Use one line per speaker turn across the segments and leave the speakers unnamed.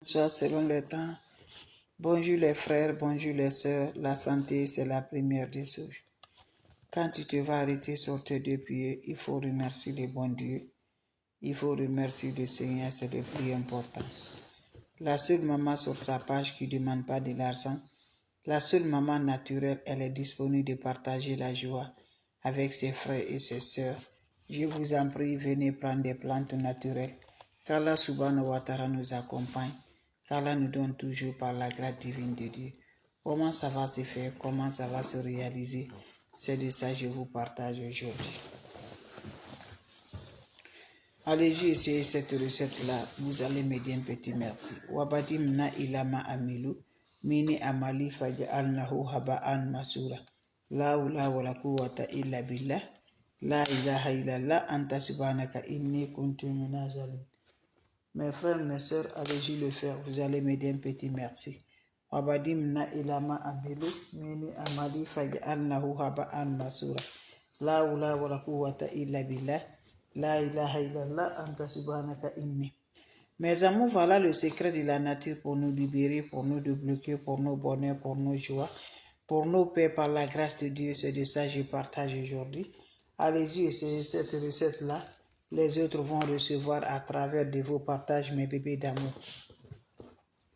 Déjà selon le temps. Bonjour les frères, bonjour les sœurs. La santé, c'est la première des choses. Quand tu te vas arrêter sur tes deux pieds, il faut remercier le bon Dieu. Il faut remercier le Seigneur, c'est le plus important. La seule maman sur sa page qui ne demande pas de l'argent, la seule maman naturelle, elle est disponible de partager la joie avec ses frères et ses sœurs. Je vous en prie, venez prendre des plantes naturelles. Qu'Allah subhanahu wa ta'ala nous accompagne. Qu'Allah nous donne toujours par la grâce divine de Dieu. Comment ça va se faire, comment ça va se réaliser, c'est de ça que je vous partage aujourd'hui. Allez-y essayer cette recette-là, vous allez m'aider un petit merci. Wabadim na ilama amilu, mini amali faja'alnahu haba'an masura. La hawla wala quwwata illa billah. La ilaha illallah anta subhanaka inni kuntu minaz zalimin. Mes frères, mes sœurs, allez-y le faire, vous allez m'aider un petit merci. Wabadim na ilama amilu, mini amali faja'alnahu haba'an masura. La hawla wala quwwata illa billah. La ilaha illallah anta subhanaka inni. Mes amours, voilà le secret de la nature pour nous libérer, pour nous débloquer, pour nos bonheurs, pour nos joies, pour nos paix par la grâce de Dieu. C'est de ça que je partage aujourd'hui. Allez-y, essayez cette recette-là. Les autres vont recevoir à travers de vos partages, mes bébés d'amour.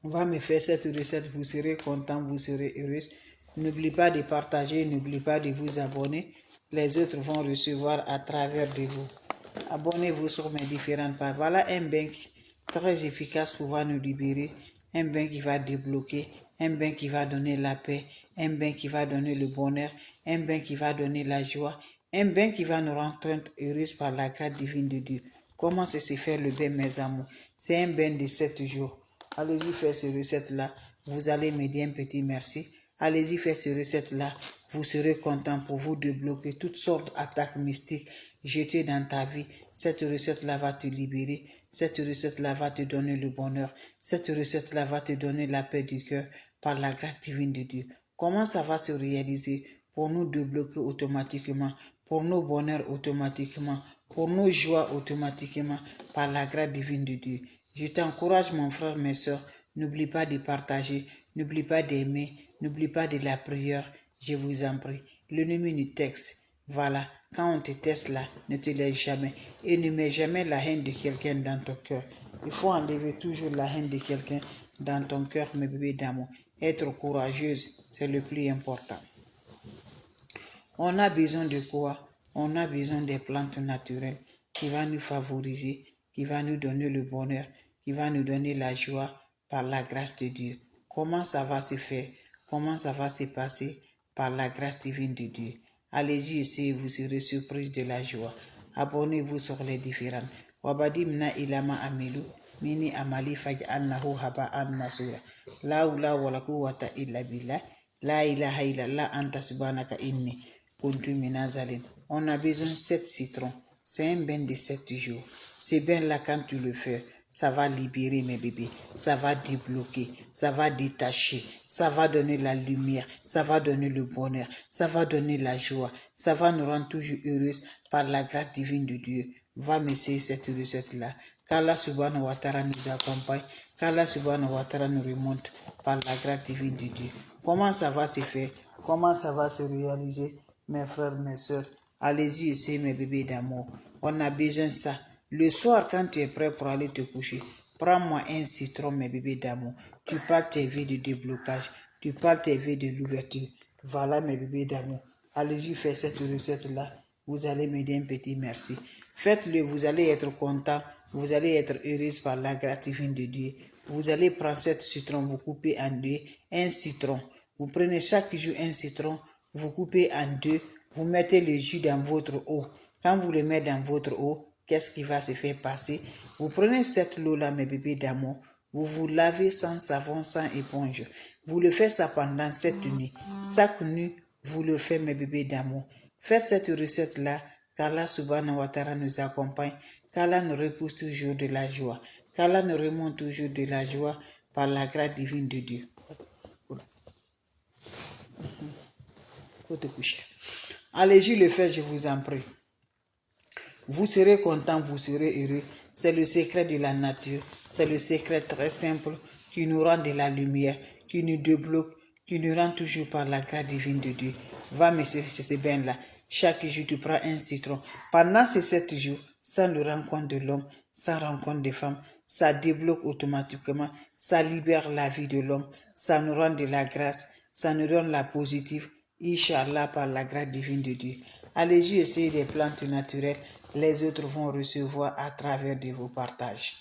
On va me faire cette recette, vous serez content, vous serez heureuse. N'oubliez pas de partager, n'oubliez pas de vous abonner. Les autres vont recevoir à travers de vous. Abonnez-vous sur mes différentes pages. Voilà un bain très efficace pour nous libérer. Un bain qui va débloquer. Un bain qui va donner la paix. Un bain qui va donner le bonheur. Un bain qui va donner la joie. Un bain qui va nous rendre heureuses par la grâce divine de Dieu. Comment c'est se faire le bain, mes amours? C'est un bain de 7 jours. Allez-y faire cette recette-là. Vous allez m'aider un petit merci. Allez-y faire cette recette-là. Vous serez content pour vous débloquer toutes sortes d'attaques mystiques jetées dans ta vie. Cette recette-là va te libérer. Cette recette-là va te donner le bonheur. Cette recette-là va te donner la paix du cœur par la grâce divine de Dieu. Comment ça va se réaliser? Pour nous débloquer automatiquement, pour nos bonheurs automatiquement, pour nos joies automatiquement par la grâce divine de Dieu. Je t'encourage, mon frère, mes soeurs, n'oublie pas de partager, n'oublie pas d'aimer, n'oublie pas de la prière, je vous en prie. L'ennemi nous texte. Voilà, quand on te teste là, ne te laisse jamais et ne mets jamais la haine de quelqu'un dans ton cœur. Il faut enlever toujours la haine de quelqu'un dans ton cœur, mes bébés d'amour. Être courageuse, c'est le plus important. On a besoin de quoi? On a besoin des plantes naturelles qui vont nous favoriser, qui vont nous donner le bonheur, qui vont nous donner la joie par la grâce de Dieu. Comment ça va se faire? Comment ça va se passer? Par la grâce divine de Dieu. Allez-y essayez, vous serez surprise de la joie. Abonnez-vous sur les différentes. Wabadim na ilama amilu, mini amali faj'alnahu haba'an masura. La hawla wala quwwata illa billah. La ilaha illallah anta subhanaka inni. On a besoin de 7 citrons. C'est un bain de 7 jours. Ce bain-là, quand tu le fais, ça va libérer mes bébés. Ça va débloquer. Ça va détacher. Ça va donner la lumière. Ça va donner le bonheur. Ça va donner la joie. Ça va nous rendre toujours heureuses par la grâce divine de Dieu. Va m'essayer cette recette-là. Qu'Allah subhanahu wa ta'ala nous accompagne. Qu'Allah subhanahu wa ta'ala nous remonte par la grâce divine de Dieu. Comment ça va se faire? Comment ça va se réaliser? Mes frères, mes soeurs, allez-y essayer mes bébés d'amour. On a besoin de ça. Le soir, quand tu es prêt pour aller te coucher, prends-moi un citron, mes bébés d'amour. Tu parles tes vies de déblocage. Tu parles tes vies de l'ouverture. Voilà mes bébés d'amour. Allez-y faire cette recette-là. Vous allez m'aider un petit merci. Faites-le, vous allez être content. Vous allez être heureuse par la grâce divine de Dieu. Vous allez prendre cet citron, vous coupez en deux. Un citron. Vous prenez chaque jour un citron. Vous coupez en deux, vous mettez le jus dans votre eau. Quand vous le mettez dans votre eau, qu'est-ce qui va se faire passer? Vous prenez cette eau-là, mes bébés d'amour, vous vous lavez sans savon, sans éponge. Vous le faites ça pendant 7 nuits. Chaque nuit, vous le faites, mes bébés d'amour. Faites cette recette-là, qu'Allah subhanahu wa ta'ala nous accompagne, qu'Allah nous repousse toujours de la joie, qu'Allah nous remonte toujours de la joie par la grâce divine de Dieu. Te coucher. Allez-y le faire, je vous en prie. Vous serez content, vous serez heureux. C'est le secret de la nature. C'est le secret très simple qui nous rend de la lumière, qui nous débloque, qui nous rend toujours par la grâce divine de Dieu. Va, monsieur, c'est bien là. Chaque jour, tu prends un citron. Pendant ces 7 jours, sans le rencontre de l'homme, sans rencontre des femmes, ça débloque automatiquement, ça libère la vie de l'homme, ça nous rend de la grâce, ça nous donne la positive, Inch'Allah, par la grâce divine de Dieu. Allez-y, essayez des plantes naturelles, les autres vont recevoir à travers de vos partages.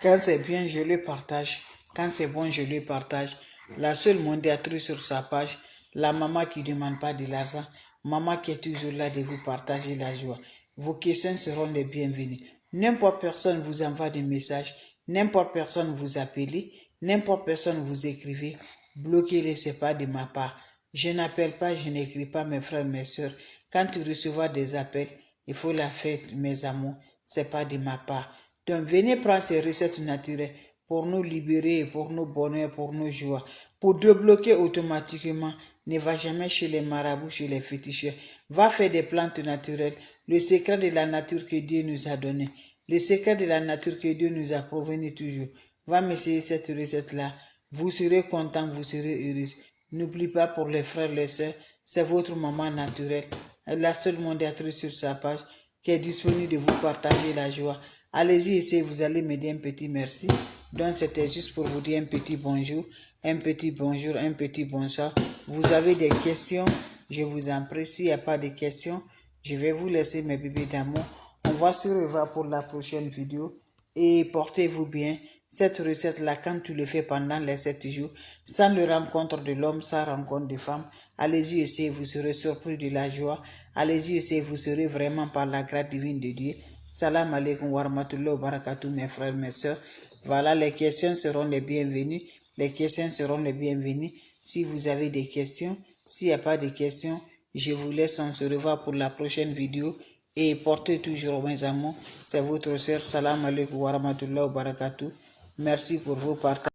Quand c'est bien, je le partage. Quand c'est bon, je le partage. La seule modératrice sur sa page, la maman qui ne demande pas de l'argent, maman qui est toujours là de vous partager la joie. Vos questions seront les bienvenues. N'importe personne vous envoie des messages, n'importe personne vous appelle, n'importe personne vous écrivez, bloquez-les, ce n'est pas de ma part. Je n'appelle pas, je n'écris pas mes frères, mes soeurs. Quand tu recevras des appels, il faut la faire, mes amours, ce n'est pas de ma part. Donc, venez prendre ces recettes naturelles pour nous libérer, pour nos bonheurs, pour nos joies. Pour débloquer automatiquement, ne va jamais chez les marabouts, chez les féticheurs. Va faire des plantes naturelles. Le secret de la nature que Dieu nous a donné. Le secret de la nature que Dieu nous a provenu toujours. Va m'essayer cette recette-là. Vous serez content, vous serez heureux. N'oublie pas pour les frères, les sœurs, c'est votre maman naturelle. La seule modératrice sur sa page qui est disponible de vous partager la joie. Allez-y, essayez, vous allez me dire un petit merci. Donc, c'était juste pour vous dire un petit bonjour, un petit bonjour, un petit bonsoir. Vous avez des questions, je vous en prie. S'il n'y a pas de questions, je vais vous laisser mes bébés d'amour. On va se revoir pour la prochaine vidéo. Et portez-vous bien. Cette recette-là, quand tu le fais pendant les 7 jours, sans le rencontre de l'homme, sans rencontre de femme, allez-y, essayez, vous serez surpris de la joie. Allez-y, essayez, vous serez vraiment par la grâce divine de Dieu. Salam alaikum wa rahmatullahi wa barakatuh, mes frères, mes soeurs. Voilà, les questions seront les bienvenues. Les questions seront les bienvenues. Si vous avez des questions, s'il n'y a pas de questions, je vous laisse, on se revoit pour la prochaine vidéo. Et portez toujours mes amours. C'est votre soeur. Salam alaikum wa rahmatullahi wa barakatuh. Merci pour vos partages.